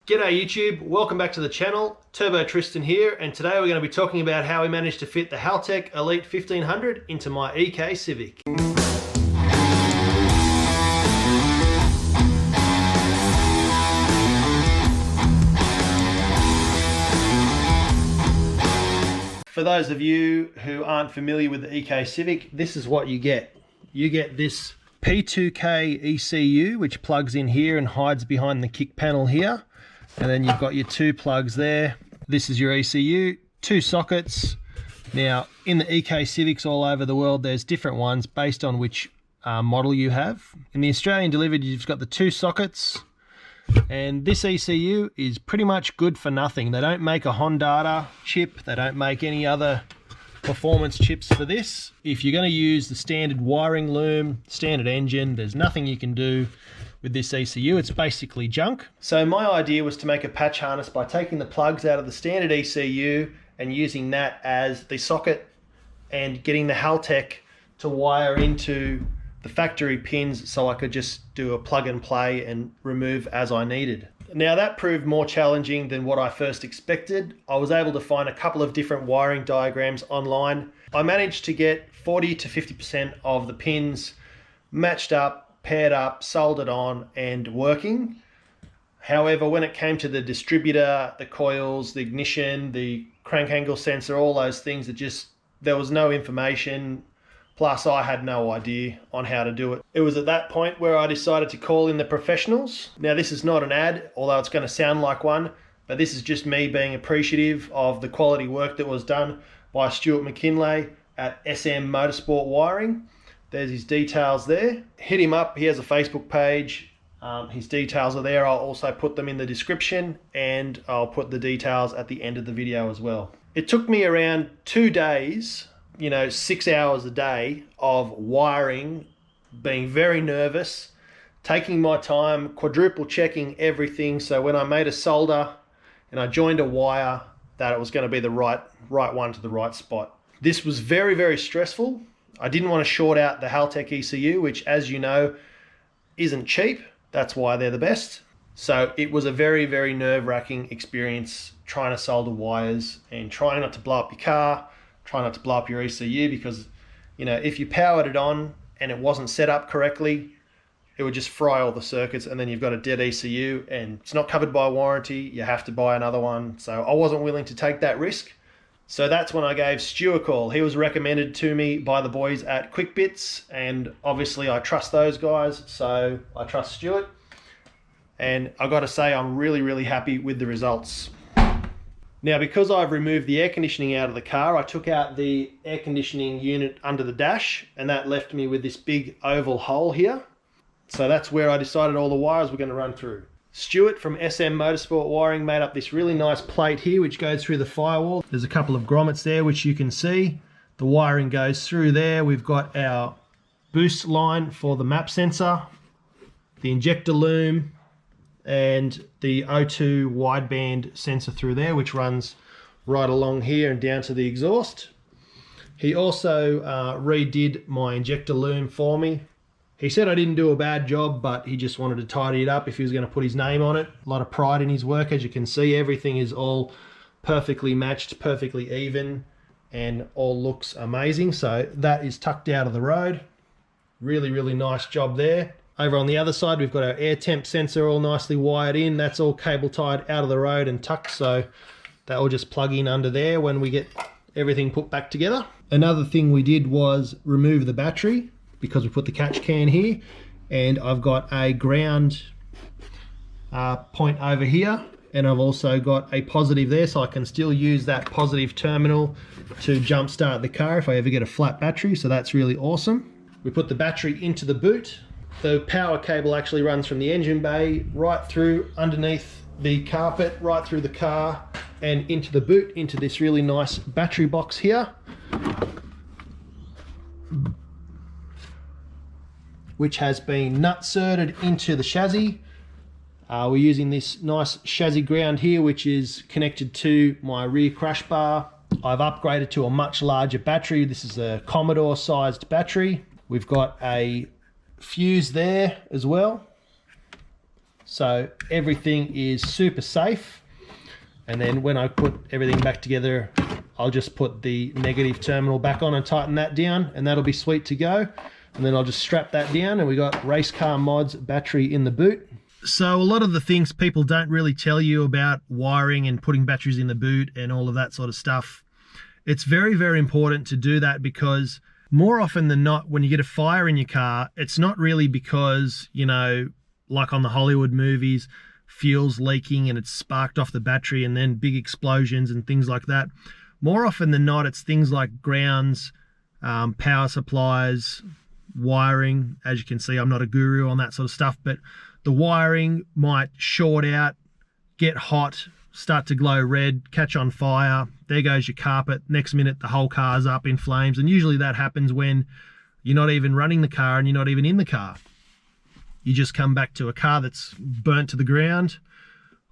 G'day YouTube, welcome back to the channel. Turbo Tristan here, and today we're going to be talking about how we managed to fit the Haltech Elite 1500 into my EK Civic. For those of you who aren't familiar with the EK Civic, this is what you get. You get this P2K ECU, which plugs in here and hides behind the kick panel here. And then you've got your two plugs there. This is your ECU, two sockets. Now, in the EK Civics all over the world, there's different ones based on which model you have. In the Australian delivered, you've got the two sockets. And this ECU is pretty much good for nothing. They don't make a Honda chip. They don't make any other performance chips for this. If you're going to use the standard wiring loom, standard engine, there's nothing you can do with this ECU. It's basically junk. So my idea was to make a patch harness by taking the plugs out of the standard ECU and using that as the socket and getting the Haltech to wire into the factory pins so I could just do a plug and play and remove as I needed. Now that proved more challenging than what I first expected. I was able to find a couple of different wiring diagrams online. I managed to get 40 to 50% of the pins matched up, paired up, soldered on and working. However, when it came to the distributor, the coils, the ignition, the crank angle sensor, all those things, there was no information. Plus I had no idea on how to do it. It was at that point where I decided to call in the professionals. Now this is not an ad, although it's going to sound like one, but this is just me being appreciative of the quality work that was done by Stuart McKinlay at SM Motorsport Wiring. There's his details there. Hit him up, he has a Facebook page. His details are there. I'll also put them in the description and I'll put the details at the end of the video as well. It took me around 2 days, 6 hours a day of wiring, being very nervous, taking my time, quadruple checking everything. So when I made a solder and I joined a wire, that it was going to be the right one to the right spot. This was very, very stressful. I didn't want to short out the Haltech ECU, which, as you know, isn't cheap. That's why they're the best. So it was a very, very nerve-wracking experience trying to solder wires and trying not to blow up your car, trying not to blow up your ECU, because, if you powered it on and it wasn't set up correctly, it would just fry all the circuits and then you've got a dead ECU and it's not covered by warranty. You have to buy another one. So I wasn't willing to take that risk. So that's when I gave Stu a call. He was recommended to me by the boys at Quick Bits, and obviously I trust those guys, so I trust Stuart. And I got to say, I'm really, really happy with the results. Now, because I've removed the air conditioning out of the car, I took out the air conditioning unit under the dash, and that left me with this big oval hole here. So that's where I decided all the wires were going to run through. Stuart from SM Motorsport Wiring made up this really nice plate here which goes through the firewall. There's a couple of grommets there which you can see. The wiring goes through there. We've got our boost line for the map sensor, the injector loom, and the O2 wideband sensor through there, which runs right along here and down to the exhaust. He also redid my injector loom for me. He said I didn't do a bad job, but he just wanted to tidy it up if he was going to put his name on it. A lot of pride in his work. As you can see, everything is all perfectly matched, perfectly even, and all looks amazing. So that is tucked out of the road. Really, really nice job there. Over on the other side, we've got our air temp sensor all nicely wired in. That's all cable tied out of the road and tucked, so that will just plug in under there when we get everything put back together. Another thing we did was remove the battery, because we put the catch can here, and I've got a ground point over here, and I've also got a positive there, so I can still use that positive terminal to jump start the car if I ever get a flat battery. So that's really awesome. We put the battery into the boot. The power cable actually runs from the engine bay right through underneath the carpet, right through the car and into the boot, into this really nice battery box here, which has been nut inserted into the chassis. We're using this nice chassis ground here, which is connected to my rear crash bar. I've upgraded to a much larger battery. This is a Commodore sized battery. We've got a fuse there as well. So everything is super safe. And then when I put everything back together, I'll just put the negative terminal back on and tighten that down, and that'll be sweet to go. And then I'll just strap that down, and we got Race Car Mods battery in the boot. So a lot of the things people don't really tell you about wiring and putting batteries in the boot and all of that sort of stuff. It's very, very important to do that, because more often than not, when you get a fire in your car, it's not really because, you know, like on the Hollywood movies, fuel's leaking and it's sparked off the battery and then big explosions and things like that. More often than not, it's things like grounds, power supplies, wiring. As you can see, I'm not a guru on that sort of stuff, but the wiring might short out, get hot, start to glow red, catch on fire. There goes your carpet. Next minute, the whole car's up in flames. And usually that happens when you're not even running the car and you're not even in the car. You just come back to a car that's burnt to the ground,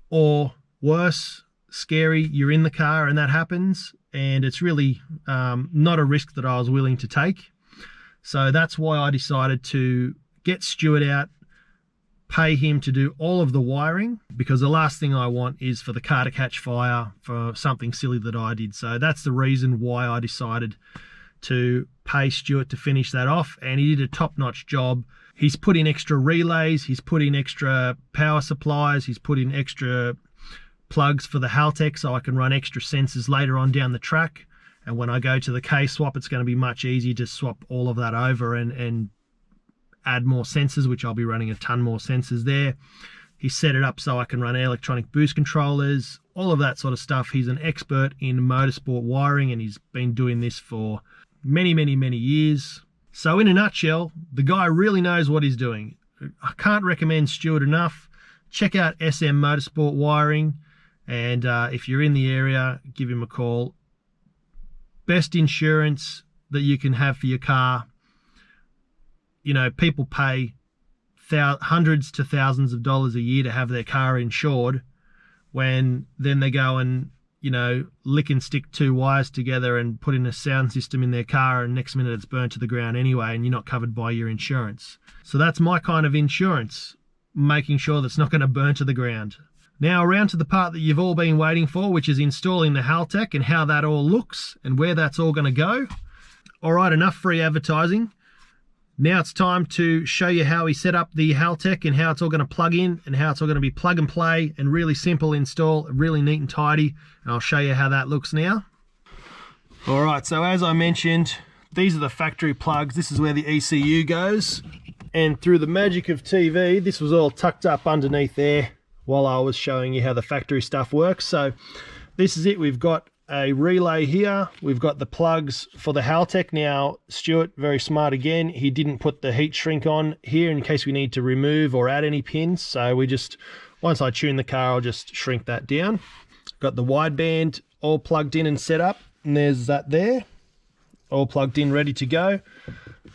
or worse, scary, you're in the car and that happens, and it's really not a risk that I was willing to take. So that's why I decided to get Stuart out, pay him to do all of the wiring, because the last thing I want is for the car to catch fire for something silly that I did. So that's the reason why I decided to pay Stuart to finish that off, and he did a top-notch job. He's put in extra relays, he's put in extra power supplies, he's put in extra plugs for the Haltech so I can run extra sensors later on down the track. And when I go to the K-swap, it's going to be much easier to swap all of that over and add more sensors, which I'll be running a ton more sensors there. He set it up so I can run electronic boost controllers, all of that sort of stuff. He's an expert in motorsport wiring, and he's been doing this for many, many, many years. So in a nutshell, the guy really knows what he's doing. I can't recommend Stuart enough. Check out SM Motorsport Wiring, and if you're in the area, give him a call. Best insurance that you can have for your car. You know, people pay hundreds to thousands of dollars a year to have their car insured, when then they go and, you know, lick and stick two wires together and put in a sound system in their car, and next minute it's burnt to the ground anyway, and you're not covered by your insurance. So that's my kind of insurance, making sure that's not going to burn to the ground. Now around to the part that you've all been waiting for, which is installing the Haltech and how that all looks and where that's all going to go. All right, enough free advertising. Now it's time to show you how we set up the Haltech and how it's all going to plug in, and how it's all going to be plug and play and really simple install, really neat and tidy. And I'll show you how that looks now. All right, so as I mentioned, these are the factory plugs. This is where the ECU goes. And through the magic of TV, this was all tucked up underneath there while I was showing you how the factory stuff works. So this is it. We've got a relay here. We've got the plugs for the Haltech. Now, Stuart, very smart again, he didn't put the heat shrink on here in case we need to remove or add any pins. So we just, once I tune the car, I'll just shrink that down. Got the wideband all plugged in and set up, and there's that there, all plugged in, ready to go.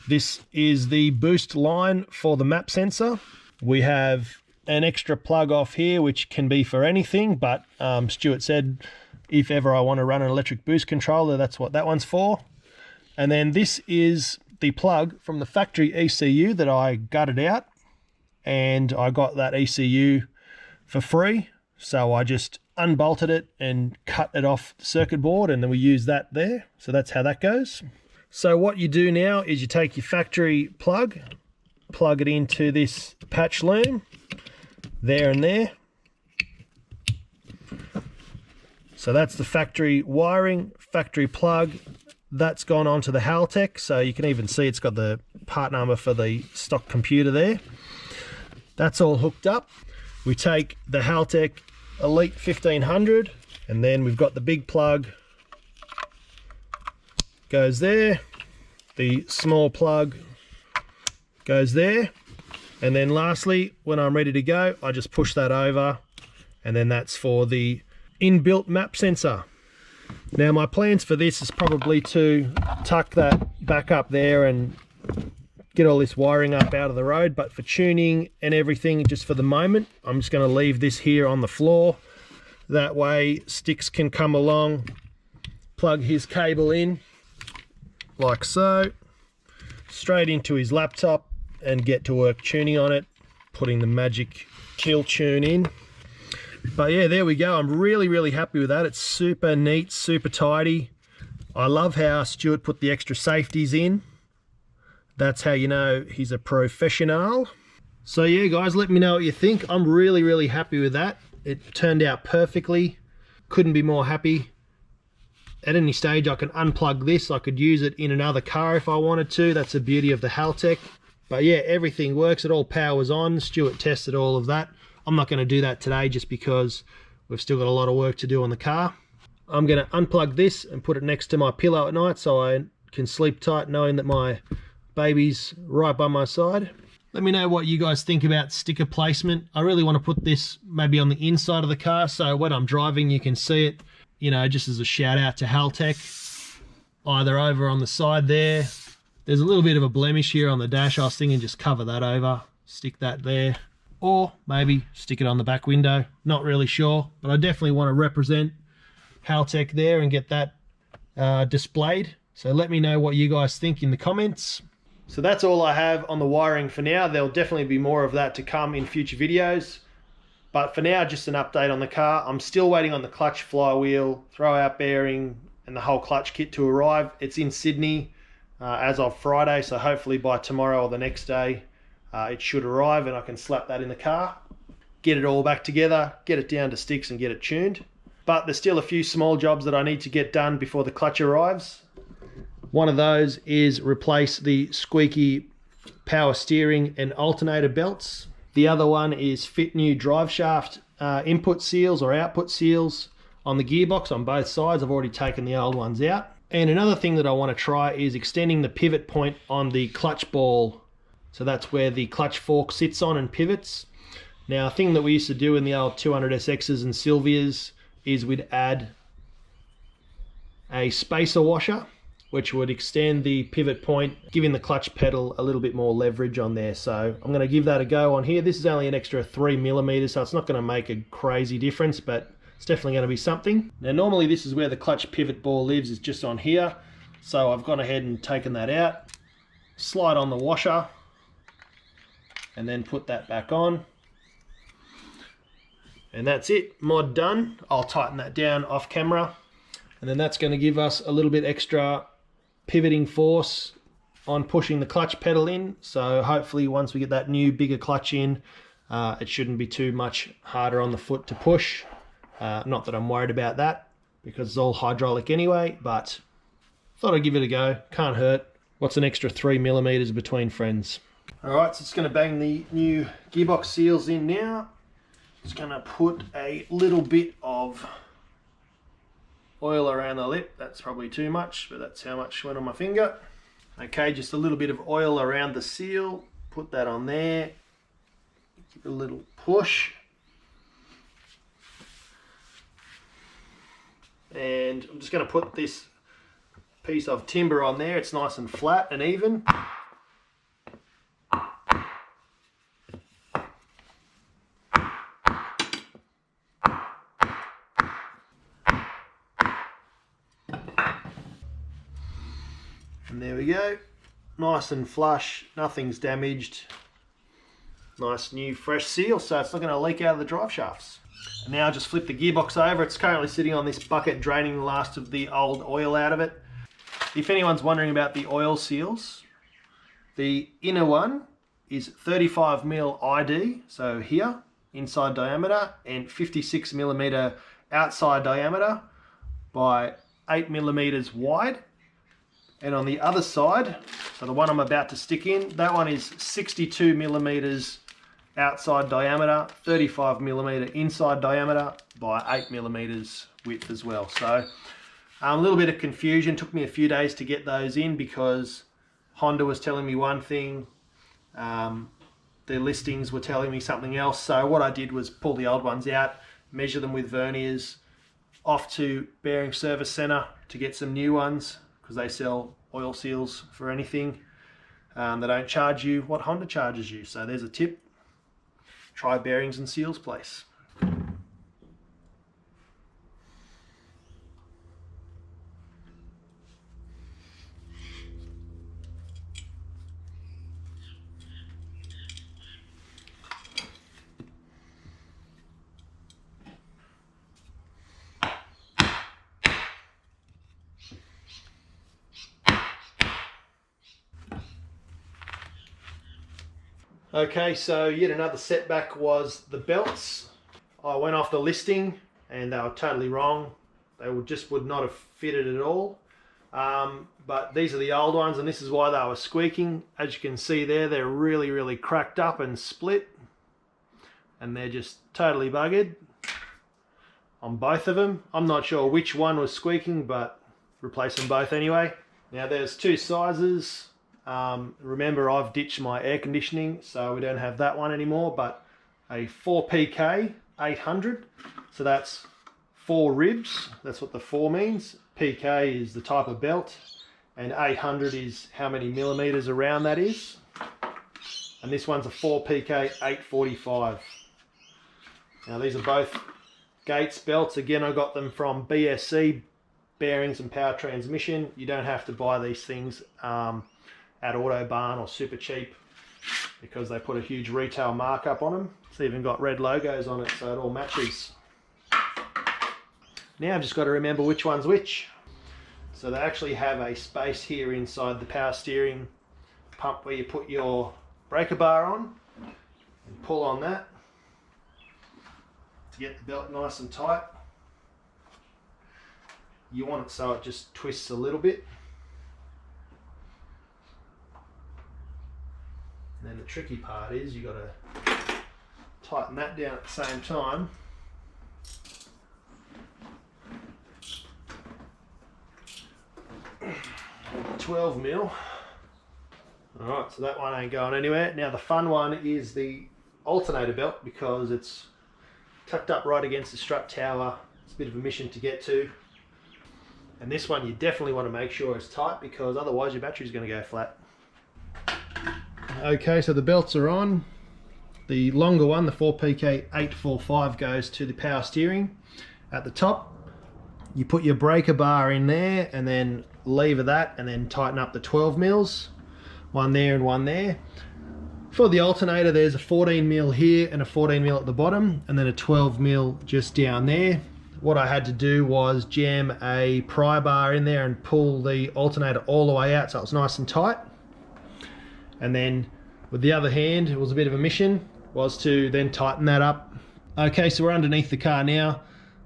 This is the boost line for the map sensor. We have an extra plug off here, which can be for anything, but Stuart said if ever I want to run an electric boost controller, that's what that one's for. And then this is the plug from the factory ECU that I gutted out, and I got that ECU for free. So I just unbolted it and cut it off the circuit board, and then we use that there. So that's how that goes. So what you do now is you take your factory plug, plug it into this patch loom, there and there. So that's the factory wiring, factory plug. That's gone onto the Haltech. So you can even see it's got the part number for the stock computer there. That's all hooked up. We take the Haltech Elite 1500, and then we've got the big plug goes there. The small plug goes there. And then lastly, when I'm ready to go, I just push that over, and then that's for the inbuilt map sensor. Now my plans for this is probably to tuck that back up there and get all this wiring up out of the road, but for tuning and everything, just for the moment, I'm just going to leave this here on the floor. That way Sticks can come along, plug his cable in like so, straight into his laptop, and get to work tuning on it, putting the magic kill tune in. But yeah, there we go. I'm really happy with that. It's super neat, super tidy. I love how Stuart put the extra safeties in. That's how you know he's a professional. So yeah guys, let me know what you think. I'm really happy with that. It turned out perfectly. Couldn't be more happy. At any stage I can unplug this. I could use it in another car if I wanted to. That's the beauty of the Haltech. But yeah, everything works. It all powers on. Stuart tested all of that. I'm not going to do that today just because we've still got a lot of work to do on the car. I'm going to unplug this and put it next to my pillow at night so I can sleep tight knowing that my baby's right by my side. Let me know what you guys think about sticker placement. I really want to put this maybe on the inside of the car so when I'm driving you can see it, you know, just as a shout out to Haltech. Either over on the side there. There's a little bit of a blemish here on the dash. I was thinking just cover that over, stick that there, or maybe stick it on the back window. Not really sure, but I definitely want to represent Haltech there and get that displayed. So let me know what you guys think in the comments. So that's all I have on the wiring for now. There'll definitely be more of that to come in future videos. But for now, just an update on the car. I'm still waiting on the clutch flywheel, throw-out bearing, and the whole clutch kit to arrive. It's in Sydney as of Friday, so hopefully by tomorrow or the next day, it should arrive and I can slap that in the car, get it all back together, get it down to sticks and get it tuned. But there's still a few small jobs that I need to get done before the clutch arrives. One of those is replace the squeaky power steering and alternator belts. The other one is fit new drive shaft input seals or output seals on the gearbox on both sides. I've already taken the old ones out. And another thing that I want to try is extending the pivot point on the clutch ball. So that's where the clutch fork sits on and pivots. Now, a thing that we used to do in the old 200SXs and Silvias is we'd add a spacer washer, which would extend the pivot point, giving the clutch pedal a little bit more leverage on there. So I'm going to give that a go on here. This is only an extra 3mm, so it's not going to make a crazy difference, but it's definitely going to be something. Now, normally this is where the clutch pivot ball lives, is just on here. So I've gone ahead and taken that out, slide on the washer, and then put that back on. And that's it, mod done. I'll tighten that down off camera. And then that's going to give us a little bit extra pivoting force on pushing the clutch pedal in. So hopefully once we get that new bigger clutch in, it shouldn't be too much harder on the foot to push. Not that I'm worried about that because it's all hydraulic anyway, but thought I'd give it a go. Can't hurt. What's an extra 3mm between friends? All right, so it's going to bang the new gearbox seals in now. Just going to put a little bit of oil around the lip. That's probably too much, but that's how much went on my finger. Okay, just a little bit of oil around the seal. Put that on there. Give it a little push. And I'm just going to put this piece of timber on there. It's nice and flat and even. And there we go, nice and flush, nothing's damaged. Nice new fresh seal, so it's not going to leak out of the drive shafts. And now just flip the gearbox over. It's currently sitting on this bucket draining the last of the old oil out of it. If anyone's wondering about the oil seals, the inner one is 35mm ID, so here, inside diameter, and 56mm outside diameter by 8mm wide. And on the other side, so the one I'm about to stick in, that one is 62mm outside diameter, 35mm inside diameter by 8mm width as well. So a little bit of confusion. Took me a few days to get those in because Honda was telling me one thing, their listings were telling me something else. So what I did was pull the old ones out, measure them with verniers, off to Bearing Service Centre to get some new ones, because they sell oil seals for anything. They don't charge you what Honda charges you. So there's a tip. Try Bearings and Seals place. Okay, so yet another setback was the belts. I went off the listing and they were totally wrong. They would not have fitted at all. But these are the old ones, and this is why they were squeaking. As you can see there, they're really cracked up and split. And they're just totally buggered on both of them. I'm not sure which one was squeaking, but replace them both anyway. Now there's two sizes. Remember, I've ditched my air conditioning, so we don't have that one anymore, but a 4PK 800. So that's 4 ribs. That's what the 4 means. PK is the type of belt, and 800 is how many millimeters around that is. And this one's a 4PK 845. Now these are both Gates belts. Again, I got them from BSC, Bearings and Power Transmission. You don't have to buy these things at Autobarn or Super Cheap, because they put a huge retail markup on them. It's even got red logos on it, so it all matches. Now I've just got to remember which one's which. So they actually have a space here inside the power steering pump where you put your breaker bar on and pull on that to get the belt nice and tight. You want it so it just twists a little bit. And then the tricky part is you got to tighten that down at the same time. $12 Alright, so that one ain't going anywhere. Now the fun one is the alternator belt, because it's tucked up right against the strut tower. It's a bit of a mission to get to. And this one you definitely want to make sure it's tight, because otherwise your battery's going to go flat. Okay, so the belts are on. The longer one, the 4PK 845, goes to the power steering. At the top, you put your breaker bar in there and then lever that and then tighten up the 12 mils. One there and one there. For the alternator, there's a 14 mil here and a 14 mil at the bottom, and then a 12 mil just down there. What I had to do was jam a pry bar in there and pull the alternator all the way out so it was nice and tight. And then with the other hand, it was a bit of a mission, was to then tighten that up. Okay, so we're underneath the car now.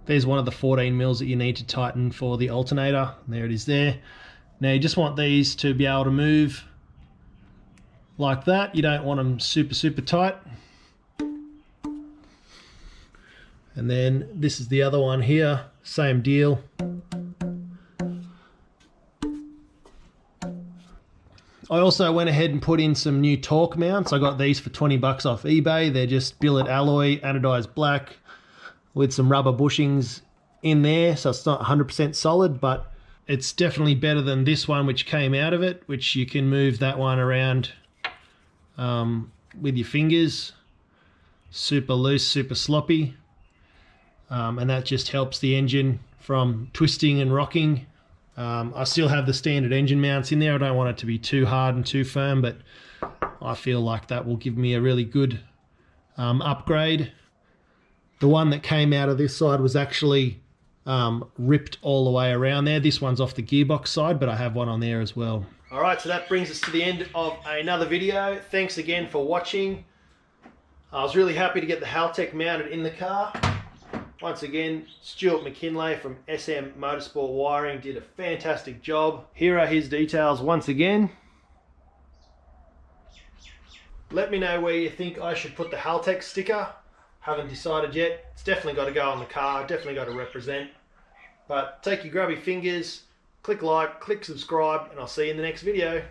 There's one of the 14 mils that you need to tighten for the alternator. There it is there. Now you just want these to be able to move like that. You don't want them super tight. And then this is the other one here, same deal. I also went ahead and put in some new torque mounts. I got these for 20 bucks off eBay. They're just billet alloy, anodized black, with some rubber bushings in there, so it's not 100% solid, but it's definitely better than this one which came out of it, which you can move that one around with your fingers. Super loose, super sloppy, and that just helps the engine from twisting and rocking. I still have the standard engine mounts in there. I don't want it to be too hard and too firm, but I feel like that will give me a really good upgrade. The one that came out of this side was actually ripped all the way around there. This one's off the gearbox side, but I have one on there as well. Alright, so that brings us to the end of another video. Thanks again for watching. I was really happy to get the Haltech mounted in the car. Once again, Stuart McKinlay from SM Motorsport Wiring did a fantastic job. Here are his details once again. Let me know where you think I should put the Haltech sticker. Haven't decided yet. It's definitely got to go on the car, definitely got to represent. But take your grubby fingers, click like, click subscribe, and I'll see you in the next video.